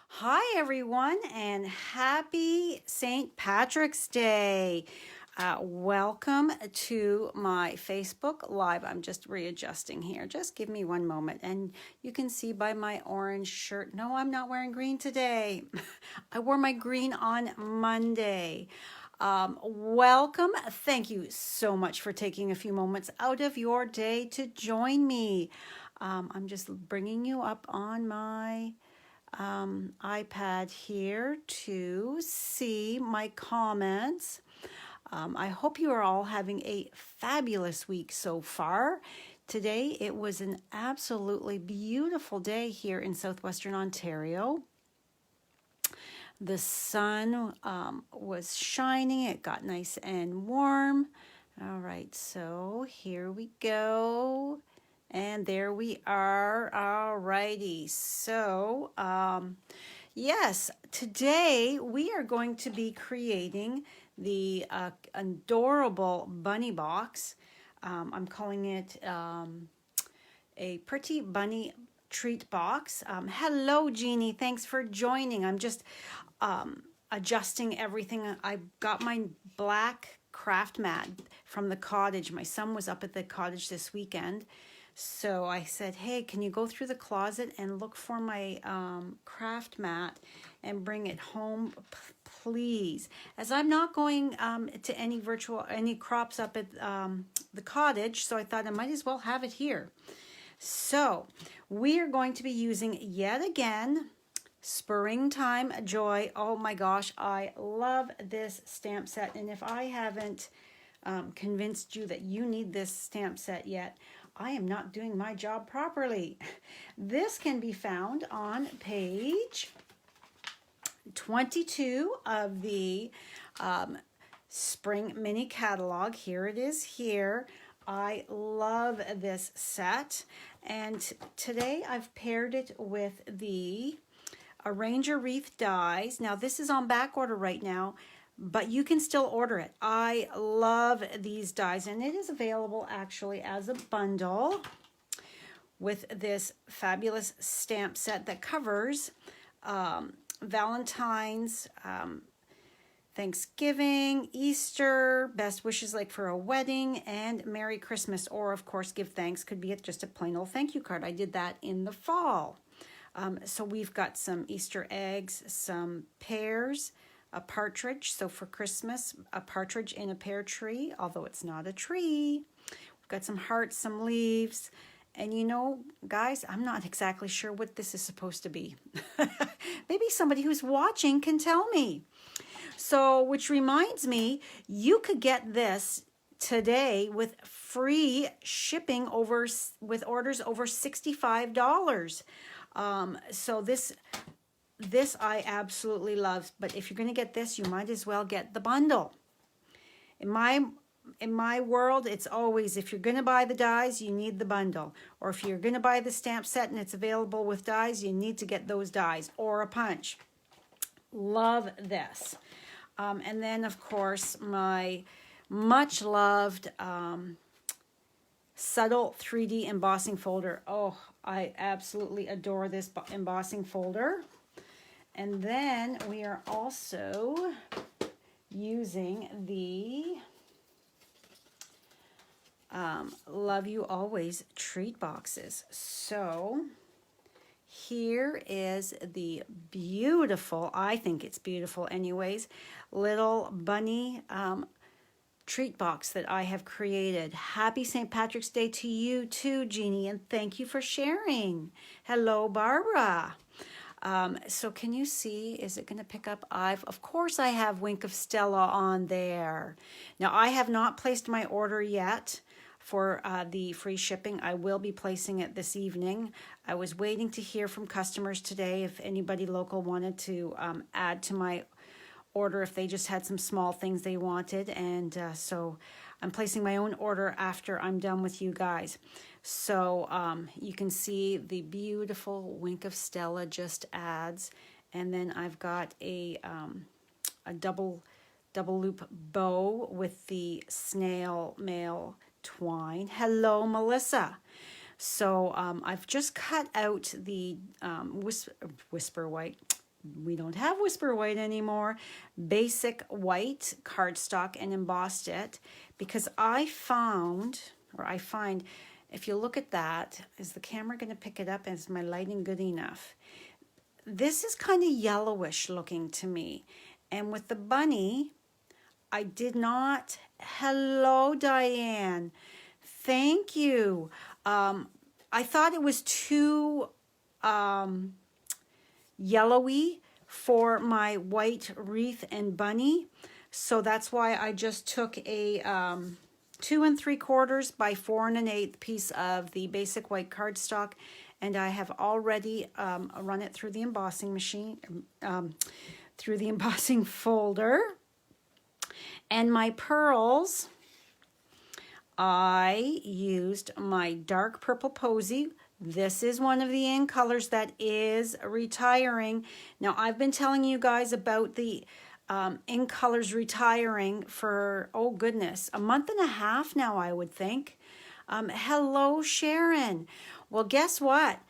Hi, everyone, and happy St. Patrick's Day. Welcome to my Facebook Live. I'm just readjusting here. Just give me one moment. And you can see by my orange shirt, no, I'm not wearing green today. I wore my green on Monday. Welcome. Thank you so much for taking a few moments out of your day to join me. I'm just bringing you up on my iPad here to see my comments. I hope you are all having a fabulous week so far. Today it was an absolutely beautiful day here in southwestern Ontario. The sun was shining, it got nice and warm. All right, so here we go. And there we are. All righty. So, yes, today we are going to be creating the adorable bunny box. I'm calling it a pretty bunny treat box. Hello, Jeannie. Thanks for joining. I'm just adjusting everything. I got my black craft mat from the cottage. My son was up at the cottage this weekend. So I said, hey, can you go through the closet and look for my craft mat and bring it home, please? As I'm not going to any crops up at the cottage, so I thought I might as well have it here. So we are going to be using yet again Springtime Joy. Oh my gosh, I love this stamp set. And if I haven't convinced you that you need this stamp set yet, I am not doing my job properly. This can be found on page 22 of the Spring Mini Catalog. Here it is here. I love this set. And today I've paired it with the Arranger Wreath dies. Now this is on back order right now, but you can still order it. I love these dies, and it is available actually as a bundle with this fabulous stamp set that covers Valentine's, Thanksgiving, Easter, best wishes like for a wedding, and Merry Christmas, or of course give thanks could be just a plain old thank you card. I did that in the fall. So we've got some Easter eggs, some pears, a partridge. So for Christmas, a partridge in a pear tree, although it's not a tree. We've got some hearts, some leaves. And you know, guys, I'm not exactly sure what this is supposed to be. Maybe somebody who's watching can tell me. So, which reminds me, you could get this today with free shipping with orders over $65. So this I absolutely love, but if you're going to get this, you might as well get the bundle. In my world, it's always, if you're going to buy the dies, you need the bundle. Or if you're going to buy the stamp set and it's available with dies, you need to get those dies or a punch. Love this. And then, of course, my much loved subtle 3D embossing folder. Oh, I absolutely adore this embossing folder. And then we are also using the Love You Always treat boxes. So here is the beautiful, I think it's beautiful anyways, little bunny treat box that I have created. Happy St. Patrick's Day to you too, Jeannie, and thank you for sharing. Hello, Barbara. So can you see, is it going to pick up? Of course I have Wink of Stella on there. Now I have not placed my order yet for the free shipping. I will be placing it this evening. I was waiting to hear from customers today if anybody local wanted to add to my order, if they just had some small things they wanted. And so I'm placing my own order after I'm done with you guys. So you can see the beautiful Wink of Stella just adds. And then I've got a double loop bow with the Snail Mail twine. Hello, Melissa. So I've just cut out the whisper white, we don't have Whisper White anymore, basic white cardstock and embossed it because I find, if you look at that, is the camera going to pick it up? Is my lighting good enough? This is kind of yellowish looking to me. And with the bunny, I did not. Hello, Diane. Thank you. I thought it was too yellowy for my white wreath and bunny. So that's why I just took a 2 3/4 by 4 1/8 piece of the basic white cardstock, and I have already run it through the embossing machine, through the embossing folder. And my pearls, I used my dark purple posy. This is one of the ink colors that is retiring. Now, I've been telling you guys about the ink colors retiring for, oh goodness, a month and a half now, I would think. Hello, Sharon. Well, guess what?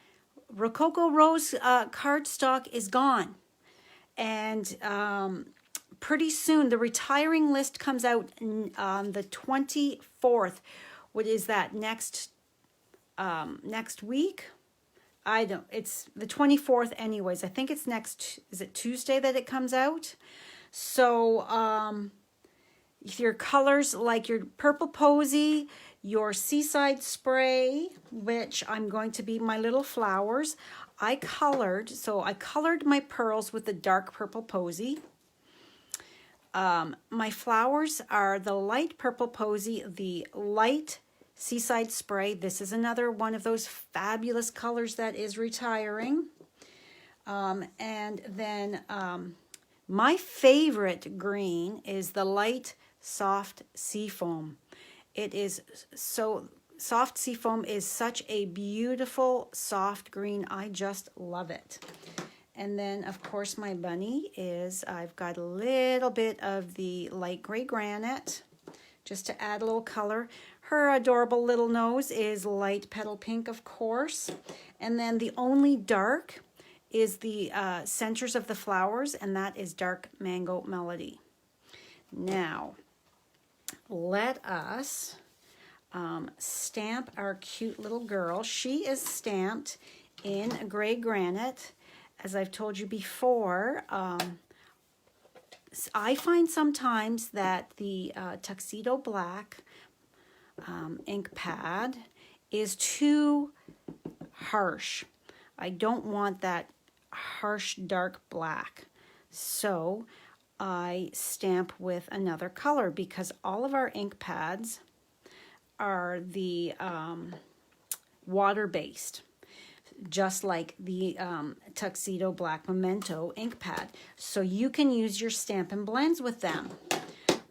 Rococo Rose cardstock is gone. And pretty soon, the retiring list comes out on the 24th. What is that, next week? It's the 24th anyways. I think it's is it Tuesday that it comes out? So your colors like your purple posy, your seaside spray, which I'm going to be my little flowers. I colored my pearls with the dark purple posy. My flowers are the light purple posy, the light seaside spray. This is another one of those fabulous colors that is retiring. And then my favorite green is the light soft seafoam. It is so, soft seafoam is such a beautiful soft green. I just love it. And then, of course, my bunny is, I've got a little bit of the light gray granite just to add a little color. Her adorable little nose is light petal pink, of course. And then the only dark is the centers of the flowers, and that is dark mango melody. Now, let us stamp our cute little girl. She is stamped in gray granite. As I've told you before, I find sometimes that the Tuxedo Black ink pad is too harsh. I don't want that harsh dark black. So I stamp with another color because all of our ink pads are the water-based, just like the Tuxedo Black Memento ink pad. So you can use your Stampin' Blends with them.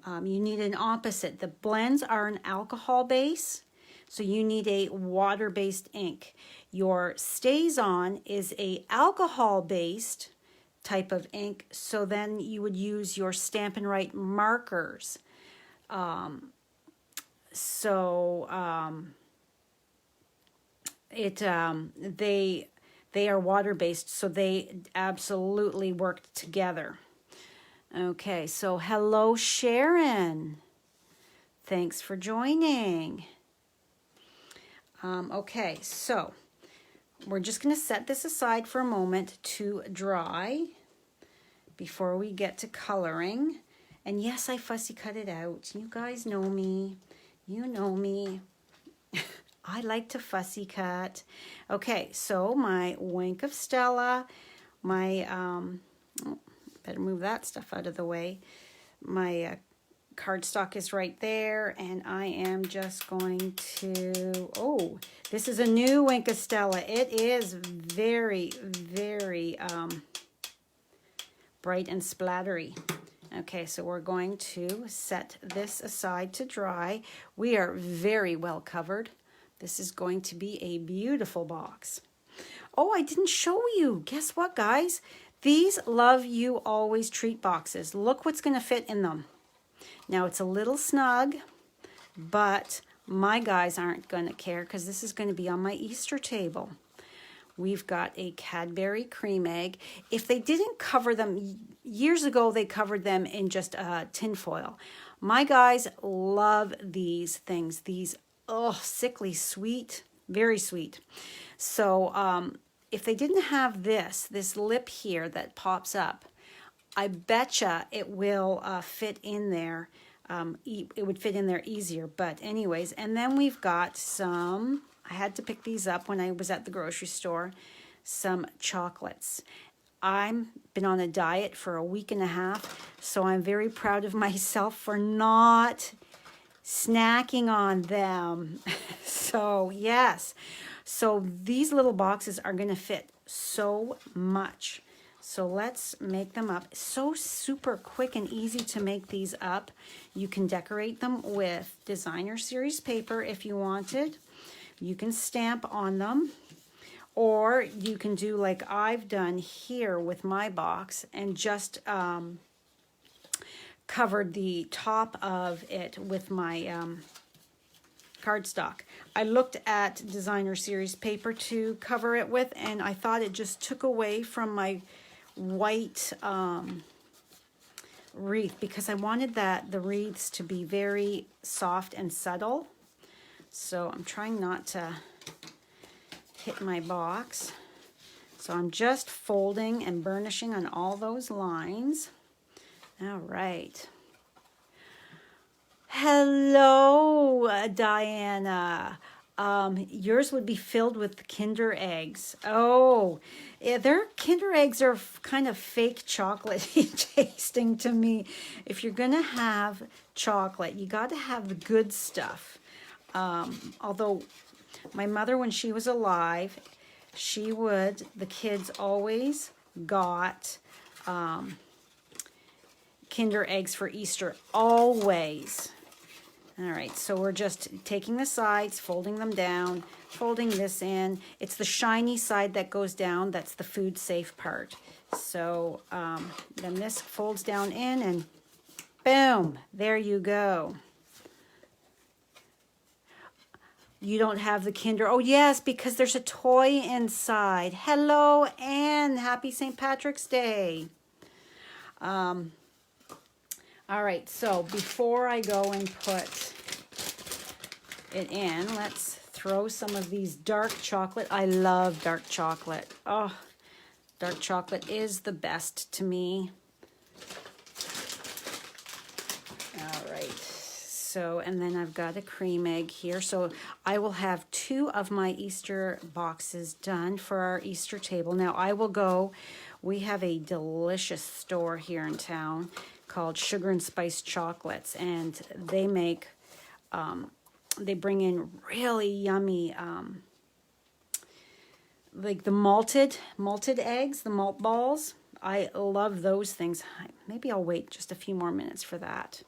You need an opposite. The blends are an alcohol base, so you need a water-based ink. Your StazOn is a alcohol-based type of ink, so then you would use your Stampin' Right markers. They are water-based, so they absolutely work together. Okay, so hello, Sharon. Thanks for joining. Okay, so we're just going to set this aside for a moment to dry before we get to coloring. And yes, I fussy cut it out. You guys know me. You know me. I like to fussy cut. Okay, so my Wink of Stella, my, better move that stuff out of the way. My cardstock is right there, and I am just going to, oh, this is a new Wink of Stella. It is very, very bright and splattery. Okay, so we're going to set this aside to dry. We are very well covered. This is going to be a beautiful box. Oh, I didn't show you. Guess what, guys? These Love You Always treat boxes. Look what's going to fit in them. Now, it's a little snug, but my guys aren't going to care because this is going to be on my Easter table. we've got a Cadbury cream egg. If they didn't cover them, years ago they covered them in just tin foil. My guys love these things. These, oh, sickly sweet, very sweet. So if they didn't have this lip here that pops up, I betcha it will fit in there. It would fit in there easier. But anyways, and then we've got some, I had to pick these up when I was at the grocery store, some chocolates. I've been on a diet for a week and a half, so I'm very proud of myself for not snacking on them. So yes, so these little boxes are going to fit so much. So let's make them up. So super quick and easy to make these up. You can decorate them with designer series paper if you wanted. You can stamp on them, or you can do like I've done here with my box and just covered the top of it with my cardstock. I looked at designer series paper to cover it with, and I thought it just took away from my white wreath, because I wanted the wreaths to be very soft and subtle. So I'm trying not to hit my box. So I'm just folding and burnishing on all those lines. All right. Hello, Diana. Yours would be filled with Kinder eggs. Oh, yeah, their Kinder eggs are kind of fake chocolate tasting to me. If you're gonna have chocolate, you got to have the good stuff. Although my mother, when she was alive, the kids always got Kinder eggs for Easter, always. All right, so we're just taking the sides, folding them down, folding this in. It's the shiny side that goes down. That's the food safe part. So then this folds down in, and boom, there you go. You don't have the Kinder. Oh, yes, because there's a toy inside. Hello, Anne. Happy St. Patrick's Day. All right, so before I go and put it in, let's throw some of these dark chocolate. I love dark chocolate. Oh, dark chocolate is the best to me. All right, so, and then I've got a cream egg here. So I will have 2 of my Easter boxes done for our Easter table. Now I will go, we have a delicious store here in town called Sugar and Spice Chocolates, and they make, they bring in really yummy, like the malted eggs, the malt balls. I love those things. Maybe I'll wait just a few more minutes for that.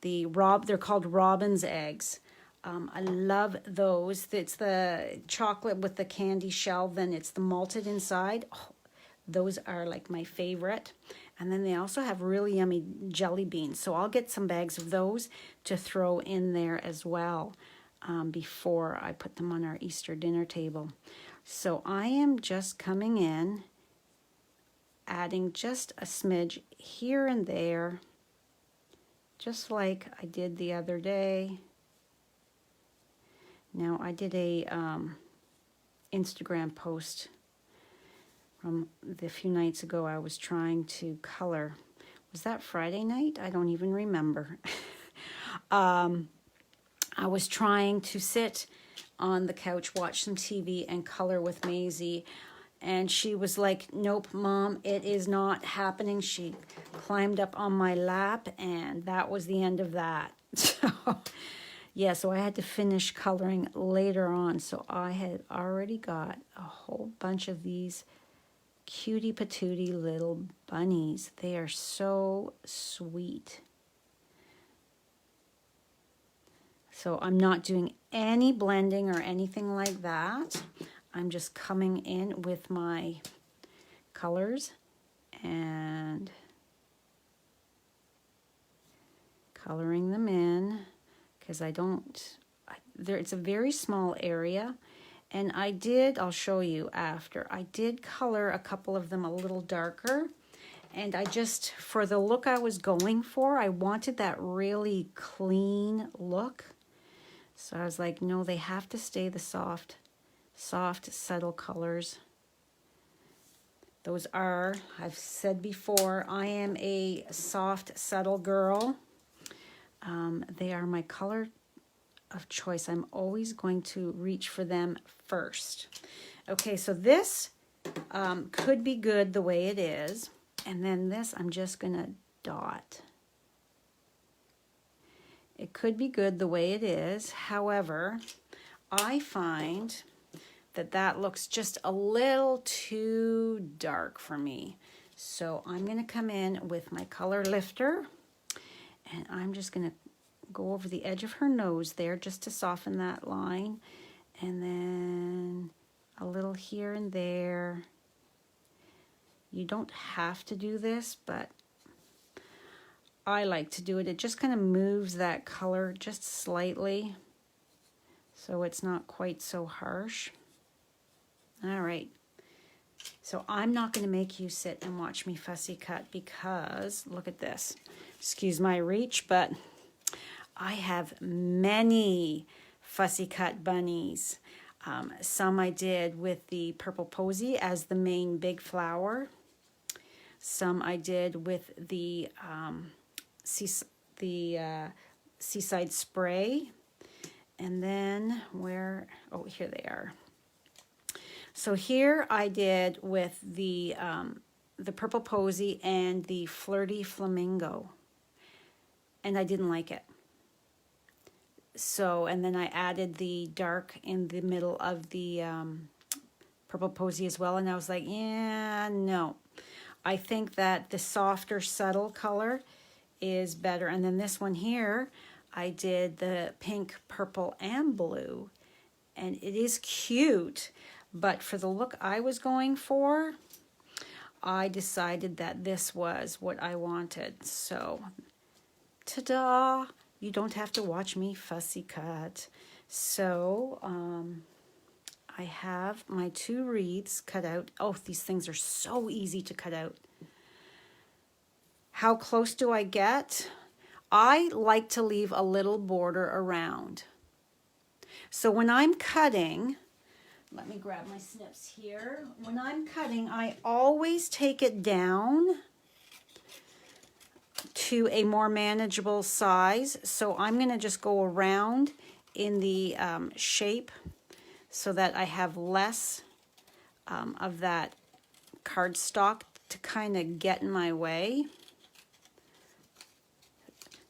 They're called Robin's eggs. I love those. It's the chocolate with the candy shell, then it's the malted inside. Oh, those are like my favorite. And then they also have really yummy jelly beans. So I'll get some bags of those to throw in there as well before I put them on our Easter dinner table. So I am just coming in, adding just a smidge here and there, just like I did the other day. Now I did a Instagram post from the few nights ago. I was trying to color. Was that Friday night? I don't even remember. I was trying to sit on the couch, watch some TV, and color with Maisie. And she was like, nope, Mom, it is not happening. She climbed up on my lap, and that was the end of that. So, yeah, so I had to finish coloring later on. So I had already got a whole bunch of these cutie patootie little bunnies. They are so sweet. So I'm not doing any blending or anything like that. I'm just coming in with my colors and coloring them in, because it's a very small area, And I'll show you after, I did color a couple of them a little darker. And I just, for the look I was going for, I wanted that really clean look. So I was like, no, they have to stay the soft, subtle colors. Those are, I've said before, I am a soft, subtle girl. They are my color of choice. I'm always going to reach for them first. Okay, so this could be good the way it is. And then this, I'm just going to dot. It could be good the way it is. However, I find that that looks just a little too dark for me. So I'm going to come in with my color lifter, and I'm just going to go over the edge of her nose there just to soften that line, and then a little here and there. You don't have to do this, but I like to do it. It just kind of moves that color just slightly, so it's not quite so harsh. All right, so I'm not going to make you sit and watch me fussy cut because look at this. Excuse my reach, but I have many fussy cut bunnies. Some I did with the purple posy as the main big flower. Some I did with the seaside spray. And then where, oh, here they are. So here I did with the purple posy and the flirty flamingo. And I didn't like it. So, and then I added the dark in the middle of the purple posy as well. And I was like, yeah, no. I think that the softer, subtle color is better. And then this one here, I did the pink, purple, and blue. And it is cute. But for the look I was going for, I decided that this was what I wanted. So, ta-da! You don't have to watch me fussy cut. So, I have my 2 wreaths cut out. Oh, these things are so easy to cut out. How close do I get? I like to leave a little border around. So when I'm cutting, let me grab my snips here. When I'm cutting, I always take it down to a more manageable size. So I'm going to just go around in the shape so that I have less of that cardstock to kind of get in my way.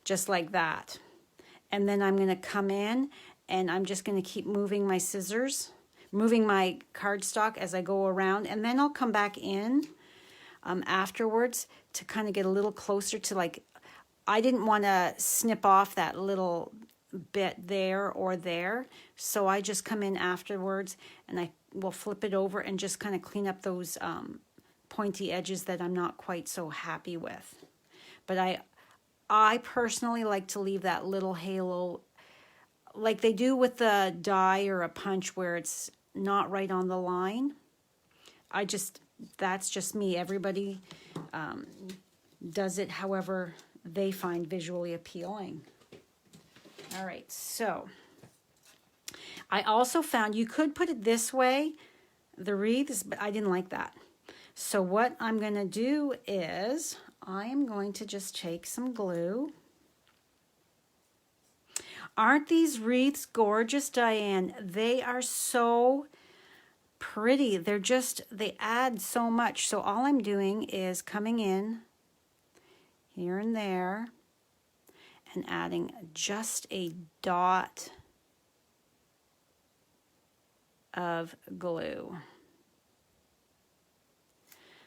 Just like that. And then I'm going to come in and I'm just going to keep moving my scissors, moving my cardstock as I go around, and then I'll come back in afterwards to kind of get a little closer to, like, I didn't want to snip off that little bit there or there, so I just come in afterwards and I will flip it over and just kind of clean up those pointy edges that I'm not quite so happy with. But I personally like to leave that little halo like they do with the die or a punch where it's not right on the line. That's just me. Everybody does it however they find visually appealing. All right, so I also found you could put it this way, the wreaths, but I didn't like that. So what I'm going to do is I am going to just take some glue. Aren't these wreaths gorgeous, Diane? They are so pretty. They add so much. So all I'm doing is coming in here and there and adding just a dot of glue.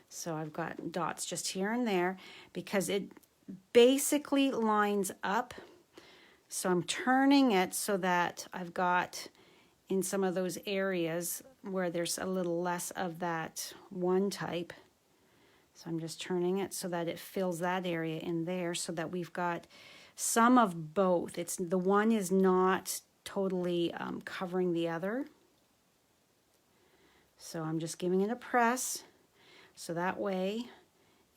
So I've got dots just here and there because it basically lines up. So I'm turning it so that I've got in some of those areas where there's a little less of that one type. So I'm just turning it so that it fills that area in there so that we've got some of both. The one is not totally covering the other. So I'm just giving it a press so that way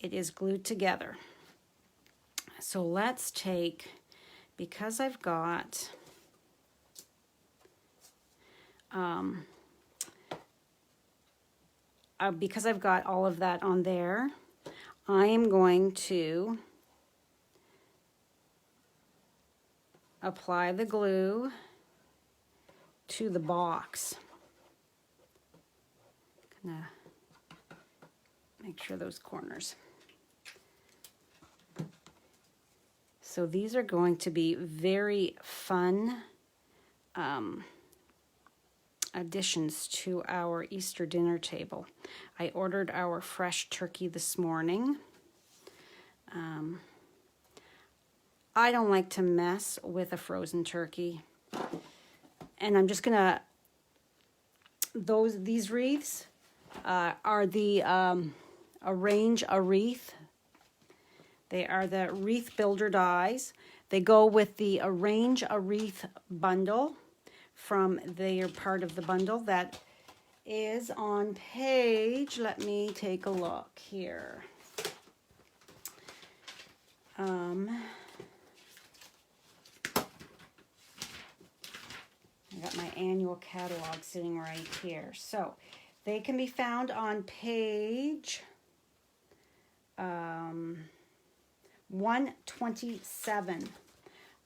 it is glued together. So let's take, because I've got all of that on there, I am going to apply the glue to the box. Gonna make sure those corners. So these are going to be very fun additions to our Easter dinner table. I ordered our fresh turkey this morning. I don't like to mess with a frozen turkey. And I'm just gonna, these wreaths are the Arrange a Wreath. They are the Wreath Builder dies. They go with the Arrange a Wreath bundle from their part of the bundle that is on page, let me take a look here. I got my annual catalog sitting right here. So they can be found on page 127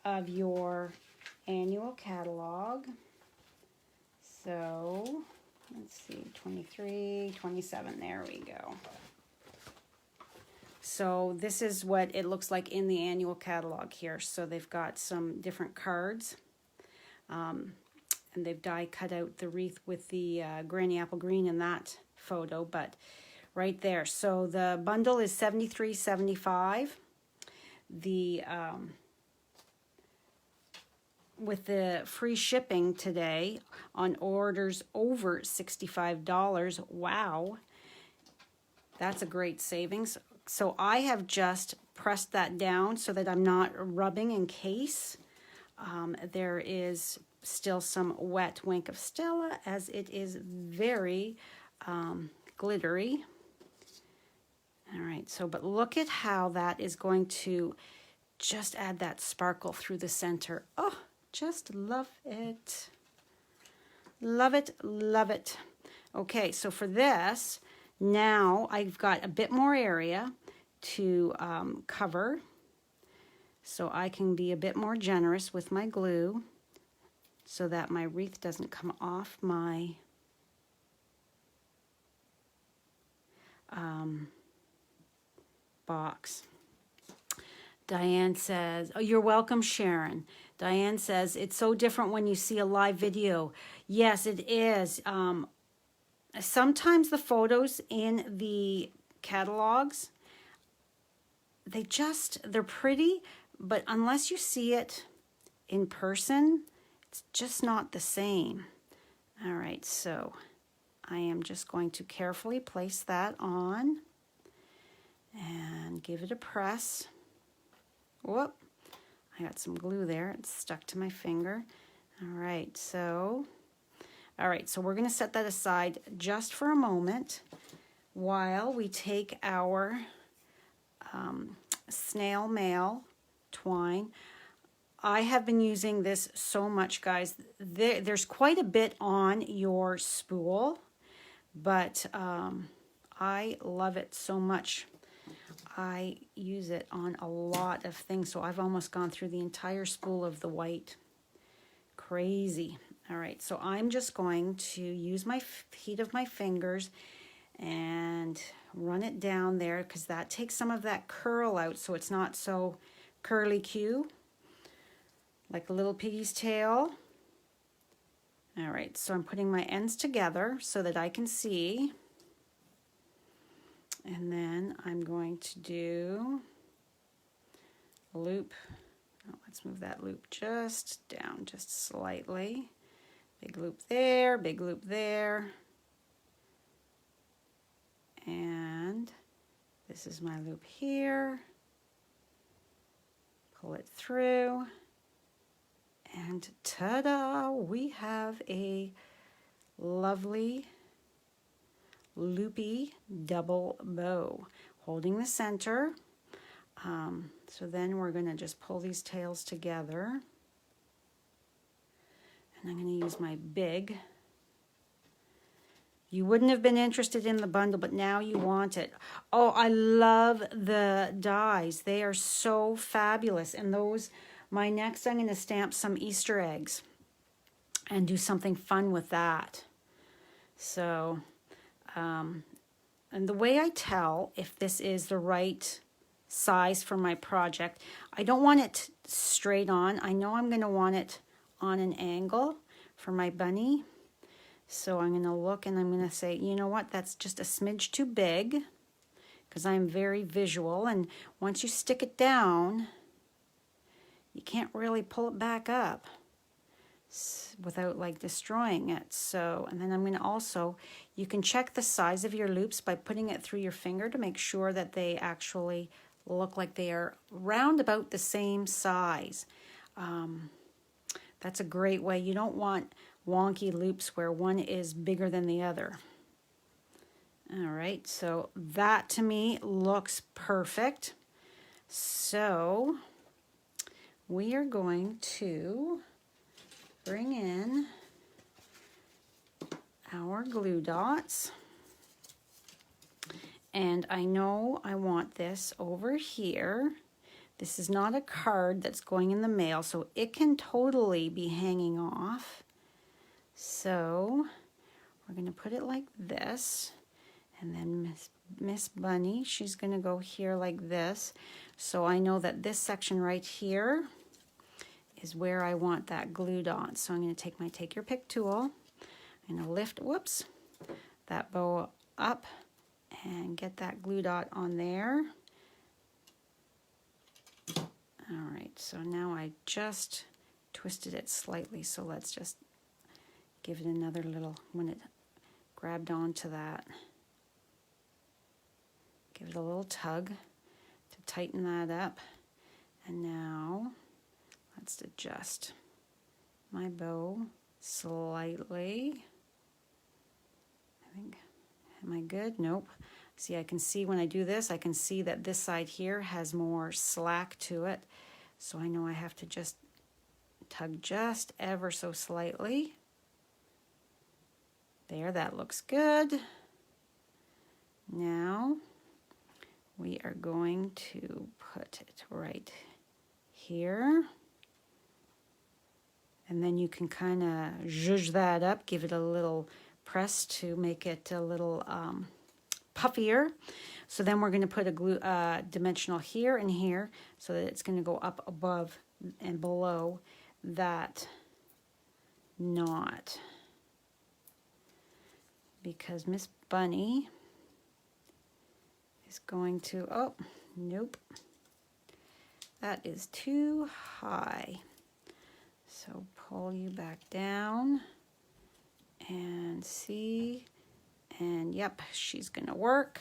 of your annual catalog. So let's see, 23, 27, there we go. So this is what it looks like in the annual catalog here. So they've got some different cards. And they've die cut out the wreath with the granny apple green in that photo, but right there. So the bundle is $73.75. The with the free shipping today on orders over $65. Wow, that's a great savings. So I have just pressed that down so that I'm not rubbing in case there is still some wet Wink of Stella, as it is very glittery. All right, so but look at how that is going to just add that sparkle through the center. Oh, just love it. Love it, love it. Okay, so for this, now I've got a bit more area to cover, so I can be a bit more generous with my glue so that my wreath doesn't come off my box. Diane says, oh, you're welcome, Sharon. Diane says, it's so different when you see a live video. Yes, it is. Sometimes the photos in the catalogs, they're pretty, but unless you see it in person, it's just not the same. All right, so I am just going to carefully place that on and give it a press. Whoop, I got some glue there. It's stuck to my finger. All right, so we're going to set that aside just for a moment while we take our Snail Mail twine. I have been using this so much, guys. There's quite a bit on your spool, but I love it so much. I use it on a lot of things, so I've almost gone through the entire spool of the white. Crazy. All right, so I'm just going to use my heat of my fingers and run it down there because that takes some of that curl out so it's not so curly-Q, like a little piggy's tail. All right, so I'm putting my ends together so that I can see. And then I'm going to do a loop. Oh, let's move that loop just down, just slightly. Big loop there, big loop there. And this is my loop here. Pull it through. And ta-da, we have a lovely loopy double bow, holding the center. So then we're going to just pull these tails together. And I'm going to use my big. You wouldn't have been interested in the bundle, but now you want it. Oh, I love the dies. They are so fabulous. And those, my next, I'm going to stamp some Easter eggs and do something fun with that. So, and the way I tell if this is the right size for my project, I don't want it straight on. I know I'm going to want it on an angle for my bunny. So I'm going to look and I'm going to say, you know what, that's just a smidge too big, because I'm very visual. And once you stick it down, you can't really pull it back up without like destroying it. So, and then I'm going to also, you can check the size of your loops by putting it through your finger to make sure that they actually look like they are round about the same size. That's a great way. You don't want wonky loops where one is bigger than the other. All right, so that to me looks perfect. So we are going to bring in our glue dots. And I know I want this over here. This is not a card that's going in the mail, so it can totally be hanging off. So we're going to put it like this. And then Miss Bunny, she's going to go here like this. So I know that this section right here is where I want that glue dot. So I'm going to take my Take Your Pick tool. I'm going to lift, whoops, that bow up and get that glue dot on there. All right, so now I just twisted it slightly, so let's just give it another little, when it grabbed onto that, give it a little tug to tighten that up. And now let's adjust my bow slightly. I think, am I good? Nope. See, I can see when I do this, I can see that this side here has more slack to it. So I know I have to just tug just ever so slightly. There, that looks good. Now we are going to put it right here. And then you can kind of zhuzh that up, give it a little press to make it a little puffier. So then we're going to put a glue dimensional here and here so that it's going to go up above and below that knot. Because Miss Bunny is going to, oh, nope. That is too high. So pull you back down and see. And yep, she's going to work.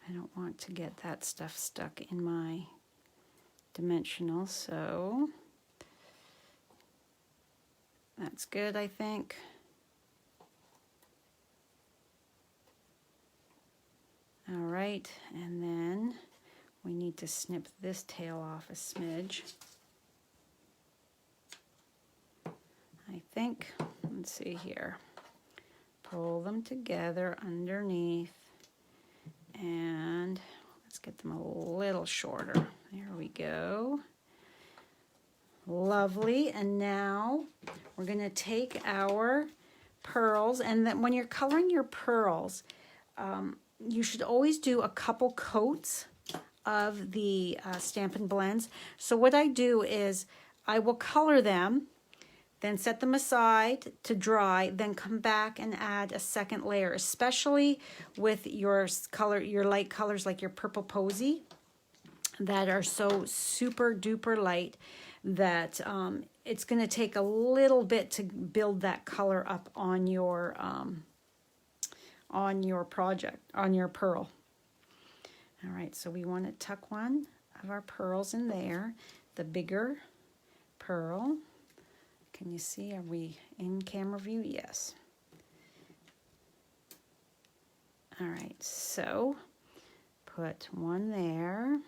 I don't want to get that stuff stuck in my dimensional, so that's good, I think. All right, and then we need to snip this tail off a smidge. I think, let's see here. Pull them together underneath and let's get them a little shorter. There we go. Lovely. And now we're going to take our pearls, and then when you're coloring your pearls, you should always do a couple coats of the Stampin' Blends. So what I do is I will color them, then set them aside to dry, then come back and add a second layer, especially with your light colors like your Purple Posy that are so super duper light that it's going to take a little bit to build that color up on your project, on your pearl. All right, so we want to tuck one of our pearls in there. the bigger pearl. Can you see? Are we in camera view? Yes. All right, so put one there.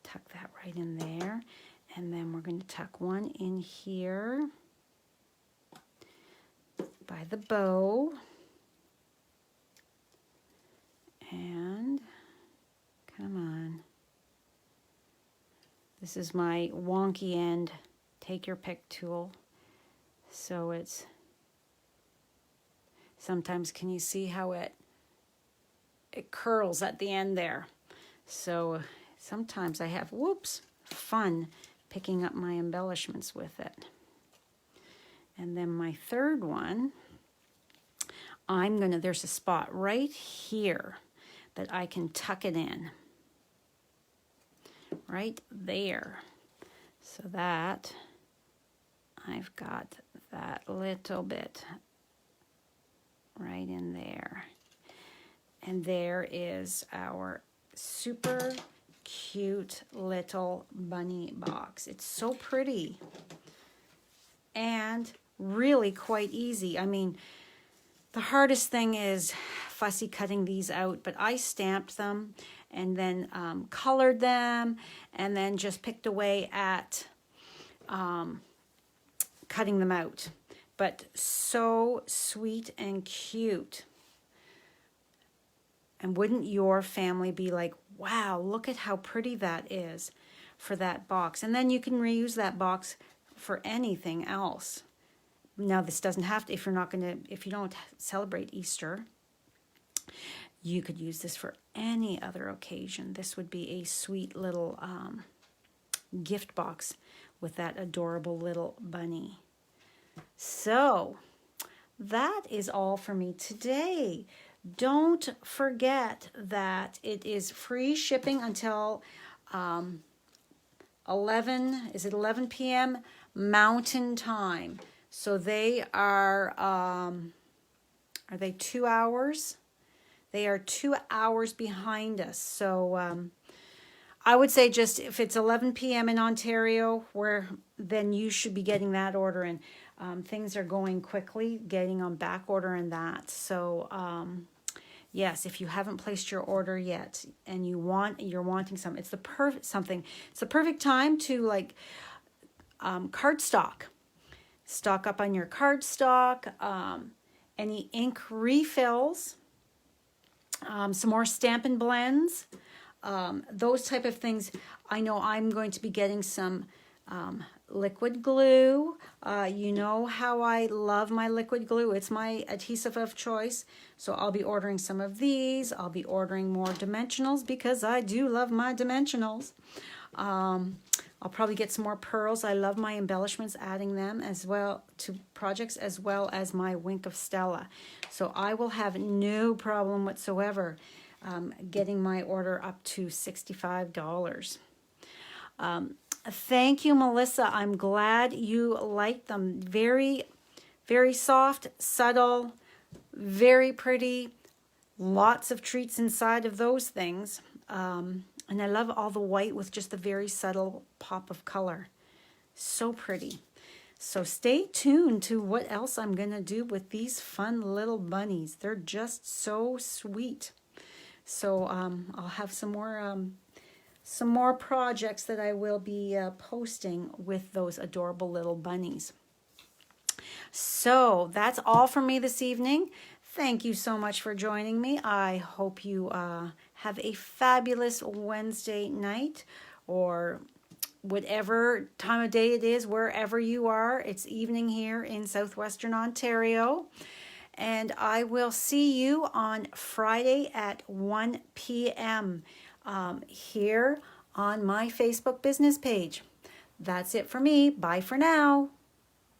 Tuck that right in there. And then we're going to tuck one in here by the bow. And come on. This is my wonky end take your pick tool. So it's, sometimes can you see how it curls at the end there? So sometimes I have, whoops, fun picking up my embellishments with it. And then my third one, there's a spot right here that I can tuck it in. Right there. So that, I've got that little bit right in there. And there is our super cute little bunny box. It's so pretty and really quite easy. I mean, the hardest thing is fussy cutting these out, but I stamped them and then colored them and then just picked away at cutting them out. But so sweet and cute. And wouldn't your family be like, wow, look at how pretty that is for that box. And then you can reuse that box for anything else. Now this doesn't have to, if you don't celebrate Easter, you could use this for any other occasion. This would be a sweet little gift box with that adorable little bunny. So that is all for me today. Don't forget that it is free shipping until 11 p.m. Mountain Time. So they are they 2 hours? They are 2 hours behind us. So I would say just if it's 11 p.m. in Ontario, then you should be getting that order in. Things are going quickly, getting on back order and that. So yes, if you haven't placed your order yet and you're wanting some, it's the perfect time to like cardstock. Stock up on your cardstock, any ink refills, some more Stampin' Blends, those type of things. I know I'm going to be getting some liquid glue. You know how I love my liquid glue. It's my adhesive of choice. So I'll be ordering some of these. I'll be ordering more dimensionals because I do love my dimensionals. I'll probably get some more pearls. I love my embellishments, adding them as well to projects, as well as my Wink of Stella. So I will have no problem whatsoever getting my order up to $65. Thank you, Melissa. I'm glad you liked them. Very, very soft, subtle, very pretty. Lots of treats inside of those things. And I love all the white with just a very subtle pop of color. So pretty. So stay tuned to what else I'm going to do with these fun little bunnies. They're just so sweet. So I'll have some more projects that I will be posting with those adorable little bunnies. So that's all for me this evening. Thank you so much for joining me. I hope you have a fabulous Wednesday night, or whatever time of day it is, wherever you are. It's evening here in southwestern Ontario. And I will see you on Friday at 1 p.m. Here on my Facebook business page. That's it for me. Bye for now.